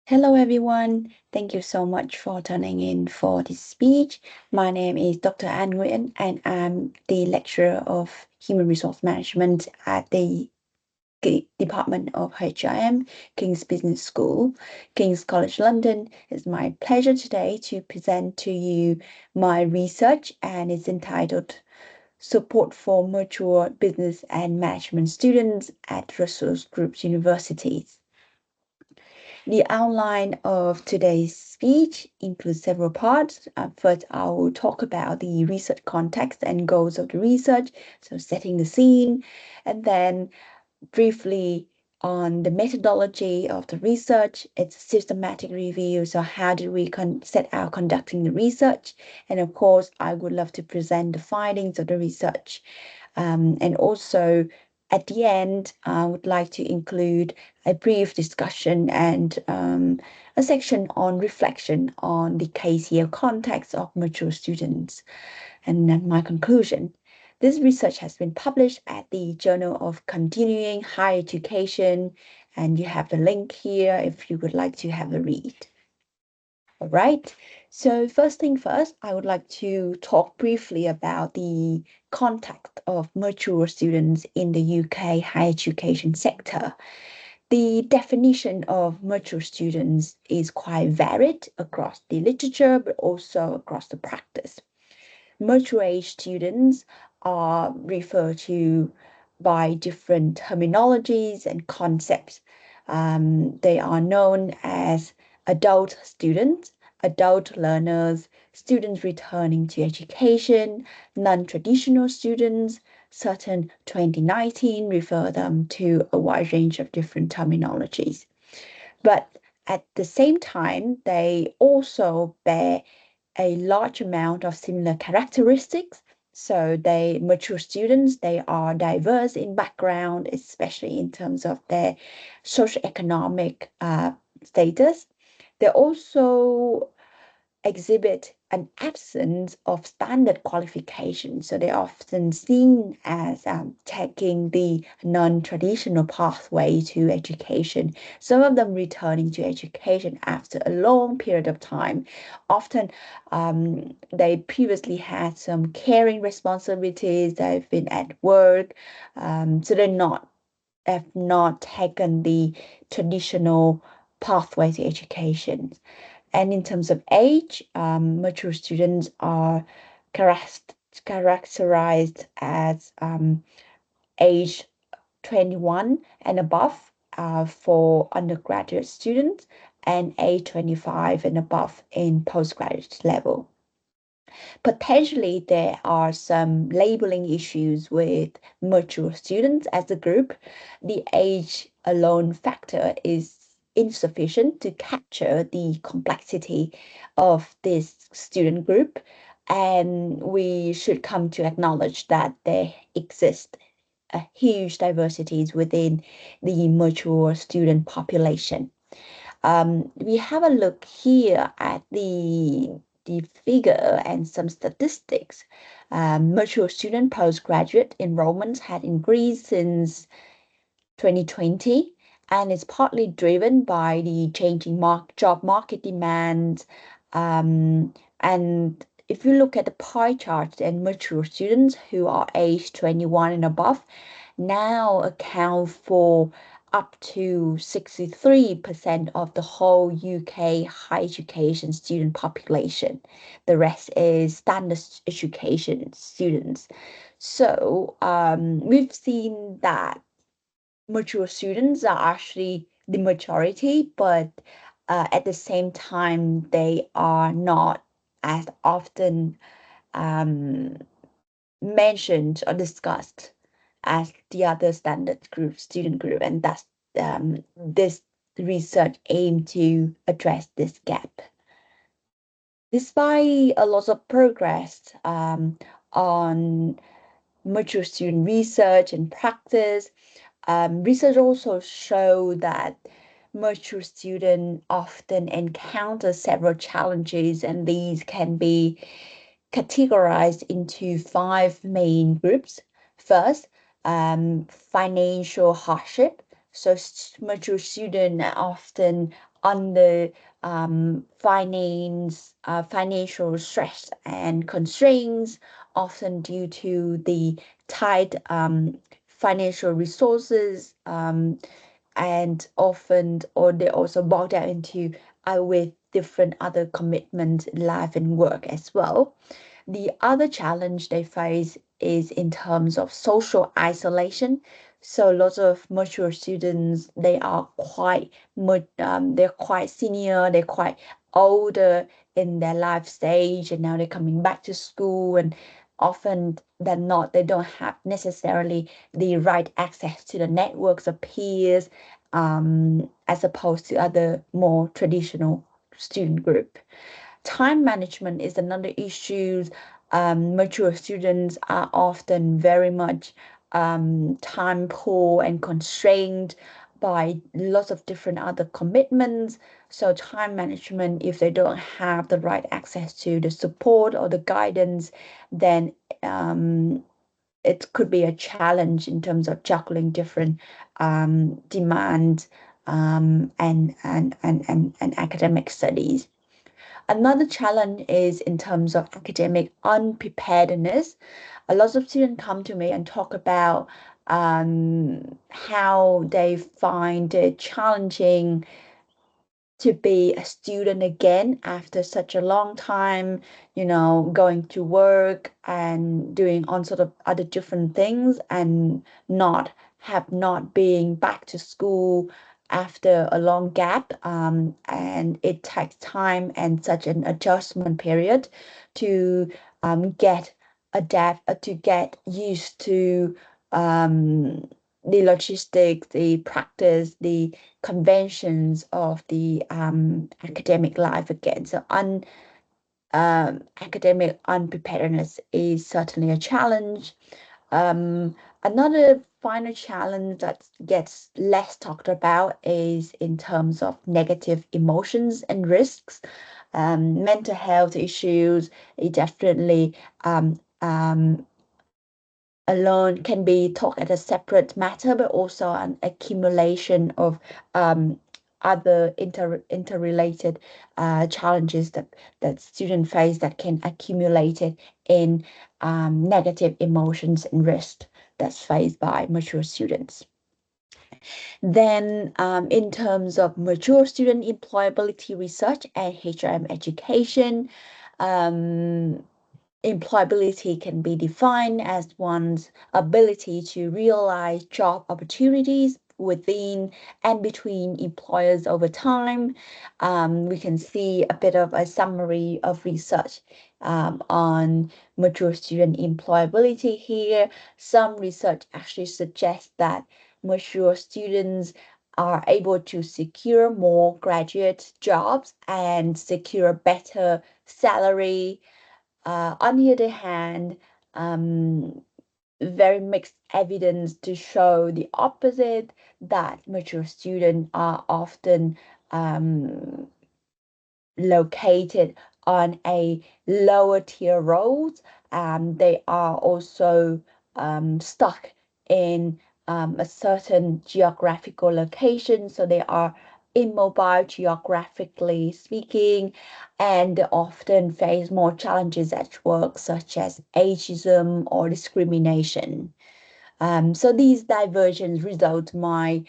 Hello, everyone. Thank you so much for tuning in for this speech. My name is Dr. Nguyen, and I'm the lecturer of Human Resource Management at the Department of HRM, King's Business School, King's College London. It's my pleasure today to present to you my research, and it's entitled Support for Mature Business and Management Students at Resource Groups Universities. The outline of today's speech includes several parts. First, I will talk about the research context and goals of the research, so setting the scene, and then briefly on the methodology of the research. It's a systematic review, so how did we set out conducting the research? And of course, I would love to present the findings of the research. And also, at the end, I would like to include a brief discussion and a section on reflection on the case year context of mature students. And then my conclusion. This research has been published at the Journal of Continuing Higher Education, and you have the link here if you would like to have a read. All right, so first thing first, I would like to talk briefly about the context of mature students in the UK higher education sector. The definition of mature students is quite varied across the literature, but also across the practice. Mature age students are referred to by different terminologies and concepts. They are known as adult students, adult learners, students returning to education, non-traditional students. Certain 2019 refer them to a wide range of different terminologies. But at the same time, they also bear a large amount of similar characteristics. So mature students, they are diverse in background, especially in terms of their socioeconomic status. They also exhibit an absence of standard qualifications. So they're often seen as taking the non-traditional pathway to education. Some of them returning to education after a long period of time. Often they previously had some caring responsibilities, they've been at work, so have not taken the traditional pathway to education. And in terms of age, mature students are characterized as age 21 and above for undergraduate students and age 25 and above in postgraduate level. Potentially, there are some labeling issues with mature students as a group. The age alone factor is insufficient to capture the complexity of this student group, and we should come to acknowledge that there exist huge diversities within the mature student population. We have a look here at the figure and some statistics. Mature student postgraduate enrollments had increased since 2020, and it's partly driven by the changing job market demands. And if you look at the pie chart, and mature students who are aged 21 and above now account for up to 63% of the whole UK higher education student population. The rest is standard education students. So we've seen that mature students are actually the majority, but at the same time, they are not as often um, mentioned or discussed as the other standard group, student group, and that's this research aim to address this gap. Despite a lot of progress on mature student research and practice, research also show that mature students often encounter several challenges, and these can be categorized into five main groups. First, financial hardship. So mature students often under financial stress and constraints, often due to the tight financial resources, and often, or they also bogged down into with different other commitments in life and work as well. The other challenge they face is in terms of social isolation. So lots of mature students, they're quite senior, they're quite older in their life stage, and now they're coming back to school, and often than not, they don't have necessarily the right access to the networks of peers, as opposed to other more traditional student group. Time management is another issue. Mature students are often very much time poor and constrained by lots of different other commitments. So time management, if they don't have the right access to the support or the guidance, then it could be a challenge in terms of juggling different demands, and academic studies. Another challenge is in terms of academic unpreparedness. A lot of students come to me and talk about how they find it challenging to be a student again after such a long time, going to work and doing all sort of other different things, and not being back to school after a long gap. And it takes time and such an adjustment period to get to get used to the logistics, the practice, the conventions of the academic life again. So academic unpreparedness is certainly a challenge. Another final challenge that gets less talked about is in terms of negative emotions and risks. Mental health issues, it definitely alone can be talked as a separate matter, but also an accumulation of other interrelated challenges that students face that can accumulate it in negative emotions and risk that's faced by mature students. Then, in terms of mature student employability research and HRM education, um, employability can be defined as one's ability to realize job opportunities within and between employers over time. We can see a bit of a summary of research on mature student employability here. Some research actually suggests that mature students are able to secure more graduate jobs and secure better salary. On the other hand, very mixed evidence to show the opposite, that mature students are often um, located on a lower tier roles. They are also stuck in a certain geographical location, so they are immobile geographically speaking, and often face more challenges at work, such as ageism or discrimination. So these divergent results be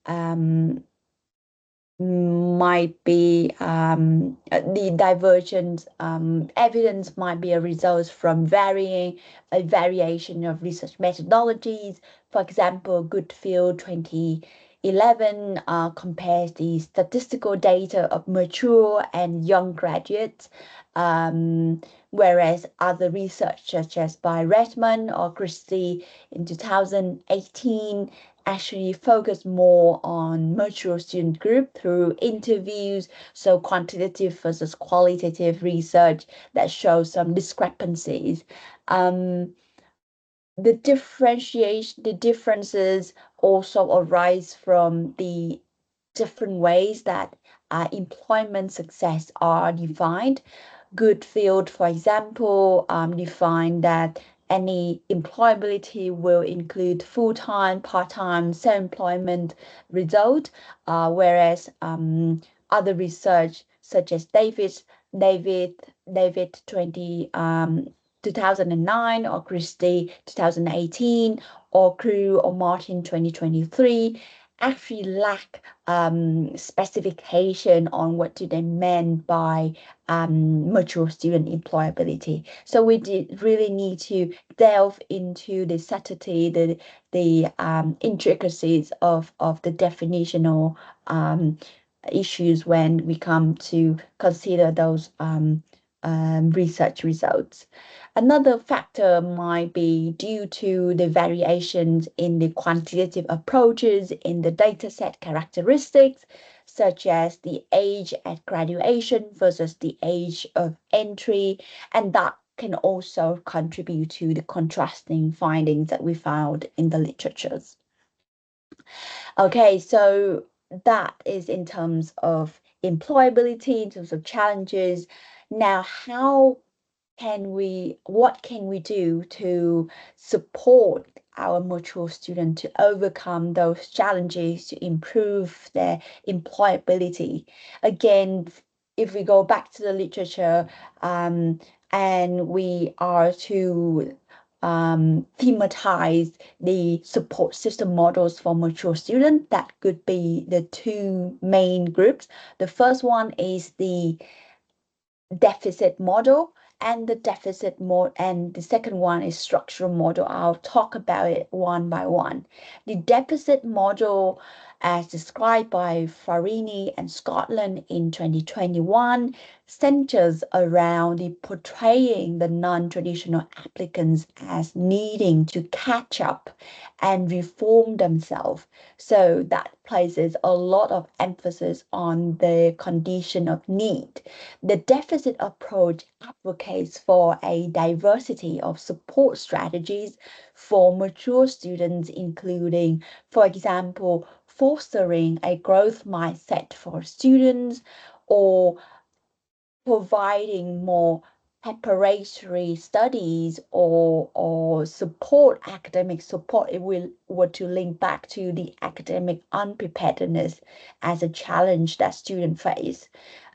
um, might be the divergent evidence might be a result from a variation of research methodologies. For example, Goodfield 2011 compares the statistical data of mature and young graduates, whereas other research, such as by Redmond or Christie in 2018, actually focus more on mature student group through interviews, so quantitative versus qualitative research that shows some discrepancies. Um, the differences also arise from the different ways that employment success are defined. Goodfield, for example, defined that any employability will include full-time, part-time, self-employment result, whereas other research such as David, David 2009 or Christie 2018 or Crew or Martin 2023 actually lack specification on what do they mean by mature student employability. So we did really need to delve into the subtlety, the intricacies of the definitional issues when we come to consider those research results. Another factor might be due to the variations in the quantitative approaches in the dataset characteristics, such as the age at graduation versus the age of entry, and that can also contribute to the contrasting findings that we found in the literatures. Okay, so that is in terms of employability, in terms of challenges. Now, what can we do to support our mature students to overcome those challenges to improve their employability? Again, if we go back to the literature, and we are to thematize the support system models for mature students, that could be the two main groups. The first one is the deficit model and the second one is structural model. I'll talk about it one by one. The deficit model, as described by Farini and Scotland in 2021, centers around the portraying the non-traditional applicants as needing to catch up and reform themselves. So that places a lot of emphasis on the condition of need. The deficit approach advocates for a diversity of support strategies for mature students, including, for example, fostering a growth mindset for students or providing more preparatory studies or support academic support. It will were to link back to the academic unpreparedness as a challenge that students face.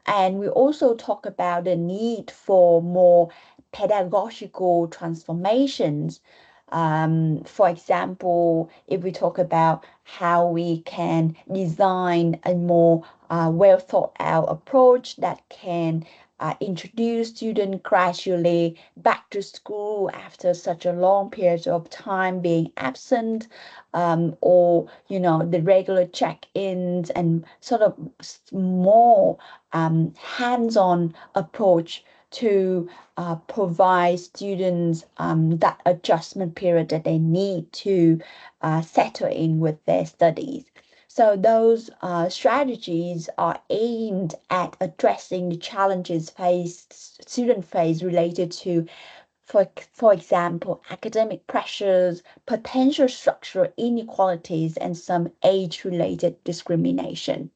And we also talk about the need for more pedagogical transformations. For example, if we talk about how we can design a more well thought out approach that can introduce students gradually back to school after such a long period of time being absent, or the regular check-ins and sort of more hands-on approach to provide students that adjustment period that they need to settle in with their studies. So those strategies are aimed at addressing the challenges students face related to, for example, academic pressures, potential structural inequalities, and some age-related discrimination.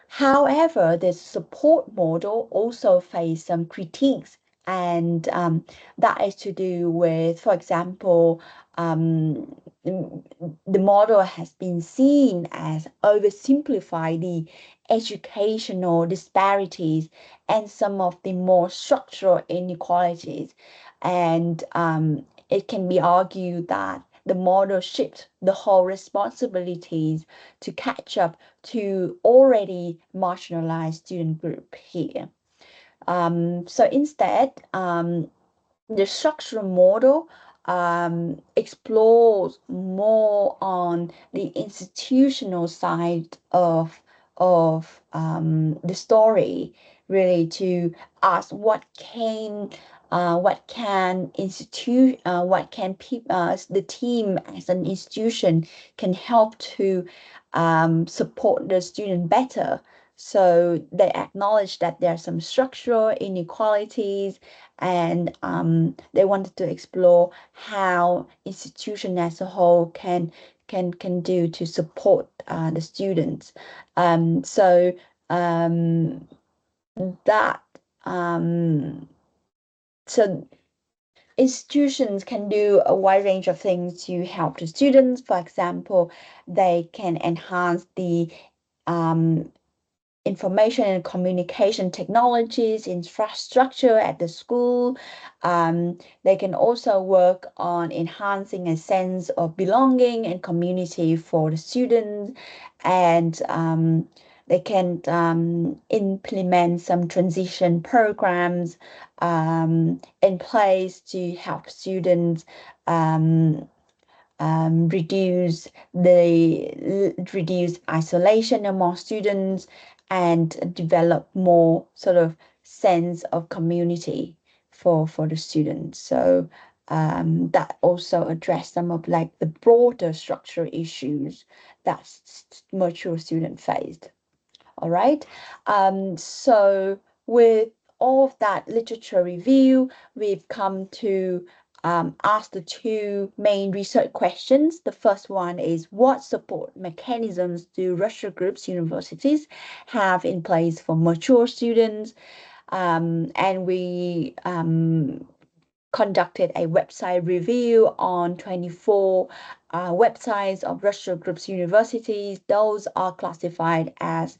However, the support model also faced some critiques, and that is to do with, for example, the model has been seen as oversimplify the educational disparities and some of the more structural inequalities. And it can be argued that the model shifts the whole responsibilities to catch up to already marginalized student group here. So instead, the structural model explores more on the institutional side of the story, really to ask the team as an institution can help to support the student better. So they acknowledge that there are some structural inequalities, and they wanted to explore how institution as a whole can do to support the students. So that so institutions can do a wide range of things to help the students. For example, they can enhance the um, information and communication technologies, infrastructure at the school. They can also work on enhancing a sense of belonging and community for the students, and they can implement some transition programs in place to help students um, reduce isolation among students and develop more sort of sense of community for the students. So that also address some of like the broader structural issues that mature students faced. All right. So with all of that literature review, we've come to ask the two main research questions. The first one is, what support mechanisms do Russian groups universities have in place for mature students? And we conducted a website review on 24 websites of Russian groups universities. Those are classified as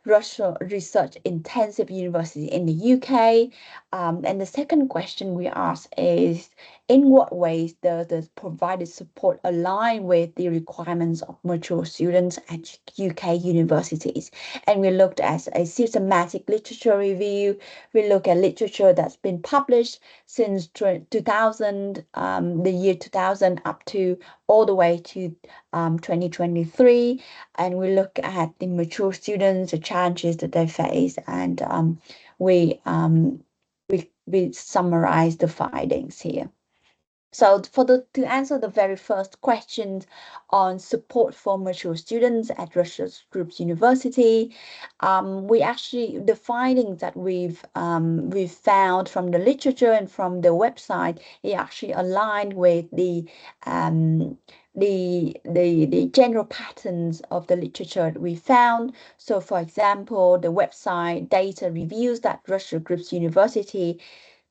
Russian research intensive university in the UK. And the second question we ask is, in what ways does the provided support align with the requirements of mature students at UK universities? And we looked at a systematic literature review. We look at literature that's been published since 2000, the year 2000 up to all the way to 2023, and we look at the mature students, the challenges that they face, and we um, we summarize the findings here. So to answer the very first question on support for mature students at Russia's Groups University, we actually the findings that we've found from the literature and from the website, it actually aligned with um, the general patterns of the literature that we found. So, for example, the website data reveals that Russia Groups University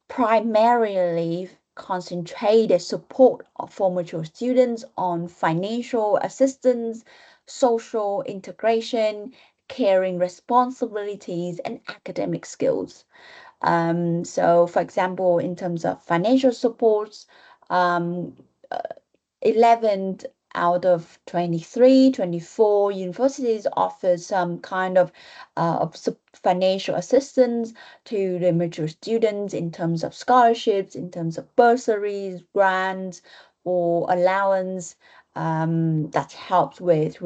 primarily concentrated support for mature students on financial assistance, social integration, caring responsibilities, and academic skills. So, for example, in terms of financial supports, um, 11 out of 23, 24 universities offer some kind of financial assistance to the mature students in terms of scholarships, in terms of bursaries, grants, or allowance that helps with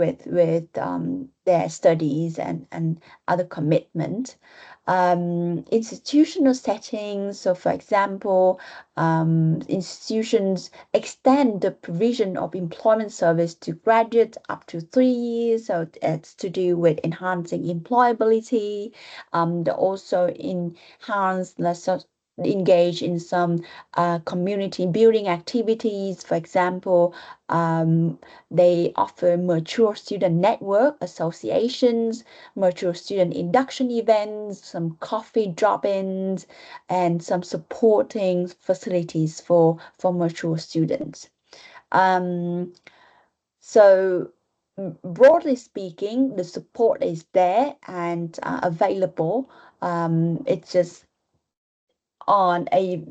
their studies and other commitment. Institutional settings, so for example, institutions extend the provision of employment service to graduates up to 3 years. So it's to do with enhancing employability. They also enhance, engage in some community building activities. For example, they offer mature student network associations, mature student induction events, some coffee drop-ins, and some supporting facilities for mature students. Um, so broadly speaking, the support is there and available. It's just on a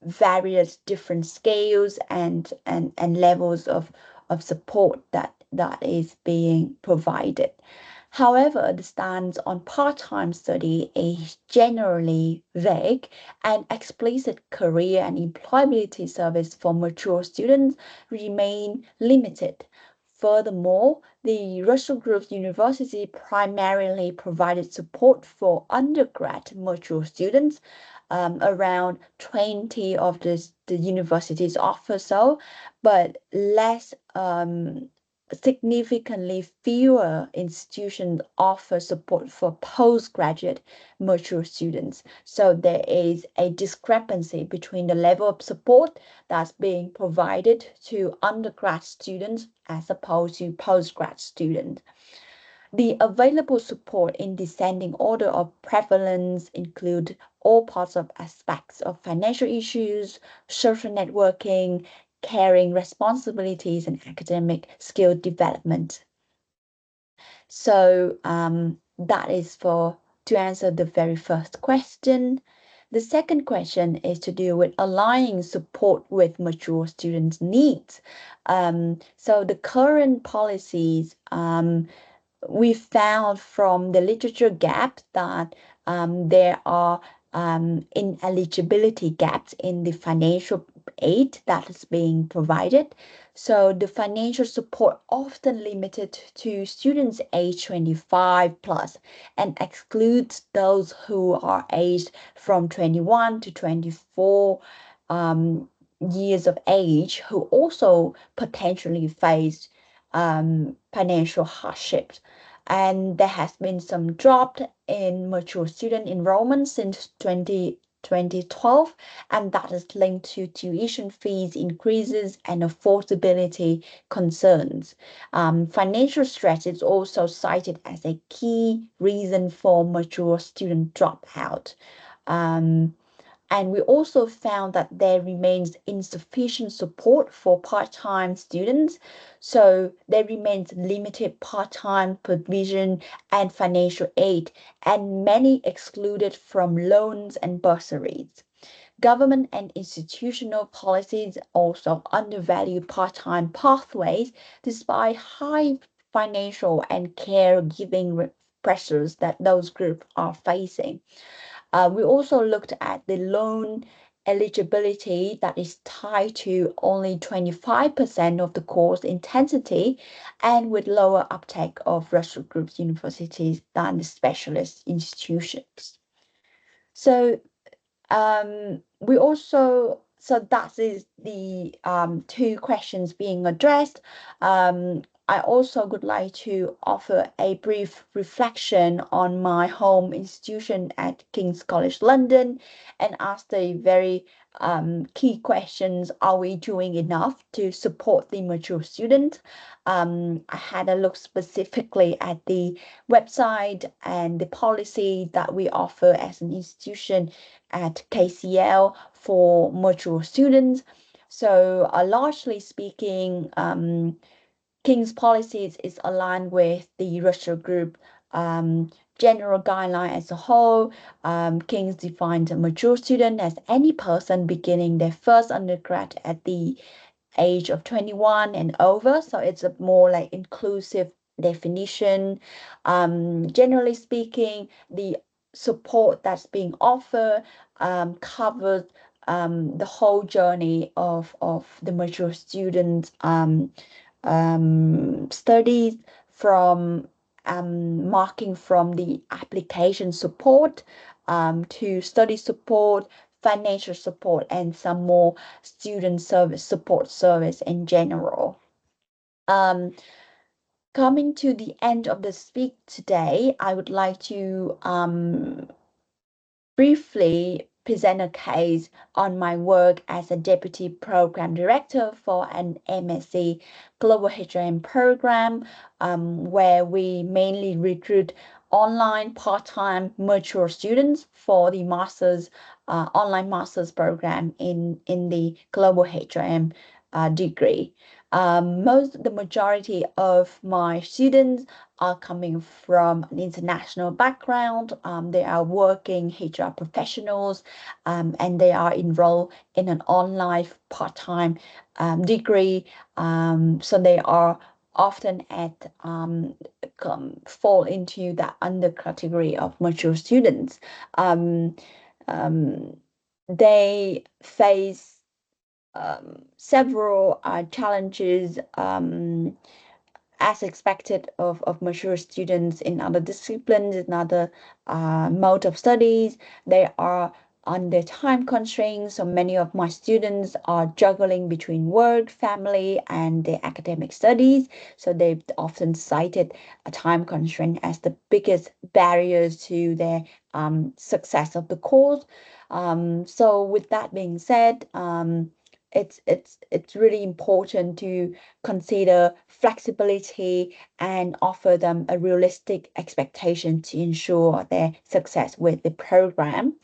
various different scales and levels of support that is being provided. However, the stance on part-time study is generally vague, and explicit career and employability service for mature students remain limited. Furthermore, the Russell Group University primarily provided support for undergrad mature students. Around 20 of the universities offer so, but less significantly fewer institutions offer support for postgraduate mature students. So there is a discrepancy between the level of support that's being provided to undergrad students as opposed to postgrad students. The available support in descending order of prevalence include all parts of aspects of financial issues, social networking, caring responsibilities, and academic skill development. So that is for to answer the very first question. The second question is to do with aligning support with mature students' needs. So the current policies, we found from the literature gap that there are ineligibility gaps in the financial aid that is being provided. So the financial support often limited to students age 25 plus and excludes those who are aged from 21 to 24 years of age who also potentially face financial hardships. And there has been some drop in mature student enrollment since 2012, and that is linked to tuition fees increases and affordability concerns. Financial stress is also cited as a key reason for mature student dropout. Um, and we also found that there remains insufficient support for part-time students. So there remains limited part-time provision and financial aid, and many excluded from loans and bursaries. Government and institutional policies also undervalue part-time pathways despite high financial and caregiving pressures that those groups are facing. We also looked at the loan eligibility that is tied to only 25% of the course intensity and with lower uptake of Russell Group's universities than the specialist institutions. So we also, so that is the two questions being addressed. I also would like to offer a brief reflection on my home institution at King's College London and ask the very key questions. Are we doing enough to support the mature student? I had a look specifically at the website and the policy that we offer as an institution at KCL for mature students. So, largely speaking, King's policies is aligned with the Russell Group general guideline as a whole. King's defines a mature student as any person beginning their first undergrad at the age of 21 and over. So it's a more like inclusive definition. Generally speaking, the support that's being offered covers the whole journey of the mature students studies from marking from the application support to study support, financial support, and some more student service support service in general. Coming to the end of the speak today, I would like to briefly present a case on my work as a deputy program director for an MSc Global HRM program, where we mainly recruit online part-time mature students for the master's online master's program in the Global HRM degree. The majority of my students are coming from an international background. They are working HR professionals, and they are enrolled in an online part-time degree. So they are often at fall into that under category of mature students. Um, um, they face several challenges as expected of mature students in other disciplines, in other mode of studies. They are under time constraints, so many of my students are juggling between work, family, and their academic studies. So they've often cited a time constraint as the biggest barriers to their success of the course. So with that being said, it's really important to consider flexibility and offer them a realistic expectation to ensure their success with the program.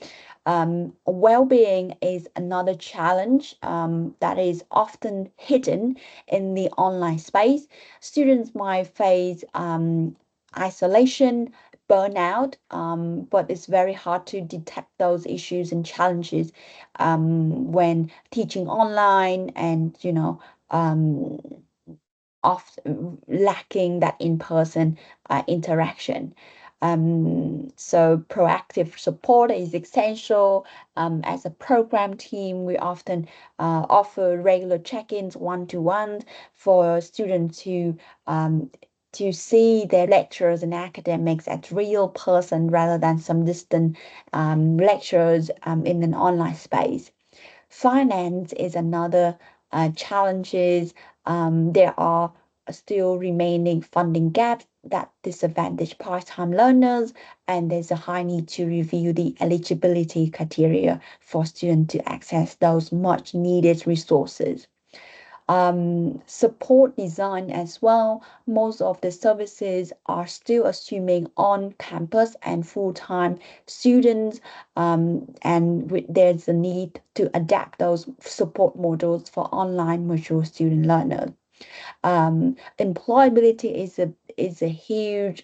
Well-being is another challenge that is often hidden in the online space. Students might face isolation, burnout, but it's very hard to detect those issues and challenges when teaching online and, um, lacking that in-person interaction. So proactive support is essential. As a program team, we often offer regular check-ins, one-to-one, for students to see their lecturers and academics as real person rather than some distant lecturers in an online space. Finance is another challenges. There are still remaining funding gaps that disadvantage part-time learners, and there's a high need to review the eligibility criteria for students to access those much needed resources. Support design as well. Most of the services are still assuming on campus and full-time students, and there's a need to adapt those support models for online virtual student learners. Employability is a huge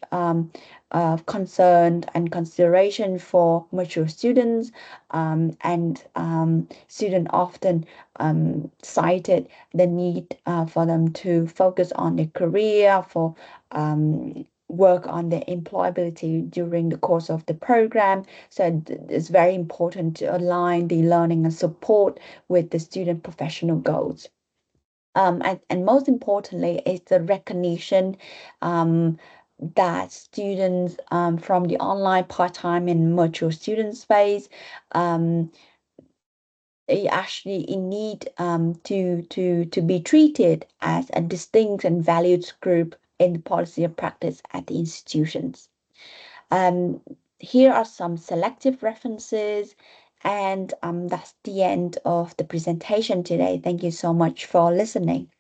concern and consideration for mature students, and students often cited the need for them to focus on their career, for work on their employability during the course of the program. So it's very important to align the learning and support with the student professional goals. And most importantly, is the recognition that students from the online part-time and virtual student space um, they actually in need to be treated as a distinct and valued group in the policy of practice at the institutions. Um, Here are some selective references, and that's the end of the presentation today. Thank you so much for listening.